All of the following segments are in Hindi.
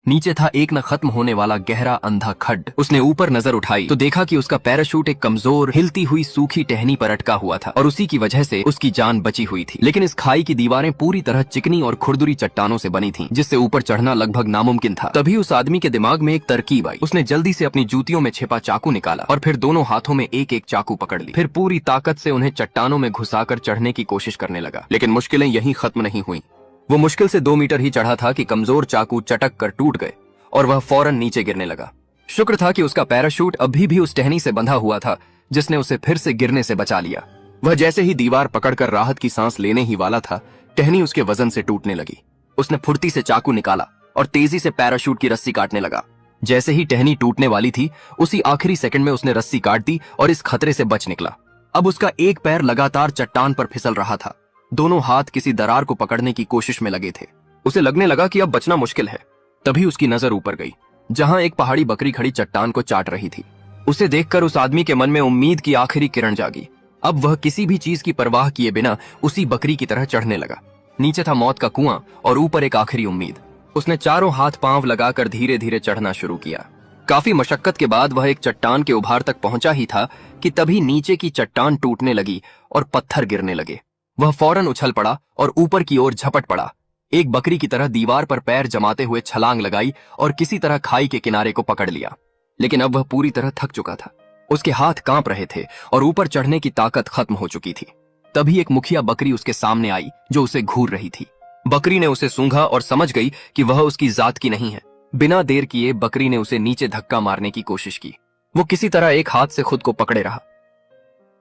नीचे था एक न खत्म होने वाला गहरा अंधा खड्ड। उसने ऊपर नजर उठाई तो देखा कि उसका पैराशूट एक कमजोर हिलती हुई सूखी टहनी पर अटका हुआ था और उसी की वजह से उसकी जान बची हुई थी। लेकिन इस खाई की दीवारें पूरी तरह चिकनी और खुरदुरी चट्टानों से बनी थीं, जिससे ऊपर चढ़ना लगभग नामुमकिन था। तभी उस आदमी के दिमाग में एक तरकीब आई। उसने जल्दी से अपनी जूतियों में छिपा चाकू निकाला और फिर दोनों हाथों में एक एक चाकू पकड़ ली। फिर पूरी ताकत से उन्हें चट्टानों में घुसाकर चढ़ने की कोशिश करने लगा। लेकिन मुश्किलें यहीं खत्म नहीं हुई। वो मुश्किल से 2 मीटर ही चढ़ा था कि कमजोर चाकू चटक कर टूट गए और वह फौरन नीचे गिरने लगा। शुक्र था कि उसका पैराशूट अभी भी उस टहनी से बंधा हुआ था, जिसने उसे फिर से गिरने से बचा लिया। वह जैसे ही दीवार पकड़कर राहत की सांस लेने ही वाला था, टहनी उसके वजन से टूटने लगी। उसने फुर्ती से चाकू निकाला और तेजी से पैराशूट की रस्सी काटने लगा। जैसे ही टहनी टूटने वाली थी, उसी आखिरी सेकंड में उसने रस्सी काट दी और इस खतरे से बच निकला। अब उसका एक पैर लगातार चट्टान पर फिसल रहा था। दोनों हाथ किसी दरार को पकड़ने की कोशिश में लगे थे। उसे लगने लगा कि अब बचना मुश्किल है। तभी उसकी नजर ऊपर गई, जहां एक पहाड़ी बकरी खड़ी चट्टान को चाट रही थी। उसे देखकर उस आदमी के मन में उम्मीद की आखिरी किरण जागी। अब वह किसी भी चीज की परवाह किए बिना उसी बकरी की तरह चढ़ने लगा। नीचे था मौत का कुआं और ऊपर एक आखिरी उम्मीद। उसने चारों हाथ पांव लगाकर धीरे धीरे चढ़ना शुरू किया। काफी मशक्कत के बाद वह एक चट्टान के उभार तक पहुंचा ही था कि तभी नीचे की चट्टान टूटने लगी और पत्थर गिरने लगे। वह फौरन उछल पड़ा और ऊपर की ओर झपट पड़ा। एक बकरी की तरह दीवार पर पैर जमाते हुए छलांग लगाई और किसी तरह खाई के किनारे को पकड़ लिया। लेकिन अब वह पूरी तरह थक चुका था। उसके हाथ कांप रहे थे और ऊपर चढ़ने की ताकत खत्म हो चुकी थी। तभी एक मुखिया बकरी उसके सामने आई जो उसे घूर रही थी। बकरी ने उसे सूंघा और समझ गई कि वह उसकी जात की नहीं है। बिना देर किए बकरी ने उसे नीचे धक्का मारने की कोशिश की। वो किसी तरह एक हाथ से खुद को पकड़े रहा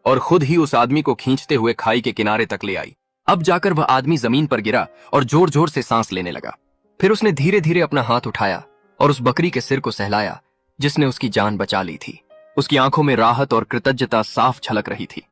और खुद ही उस आदमी को खींचते हुए खाई के किनारे तक ले आई। अब जाकर वह आदमी जमीन पर गिरा और जोर जोर से सांस लेने लगा। फिर उसने धीरे धीरे अपना हाथ उठाया और उस बकरी के सिर को सहलाया, जिसने उसकी जान बचा ली थी। उसकी आंखों में राहत और कृतज्ञता साफ झलक रही थी।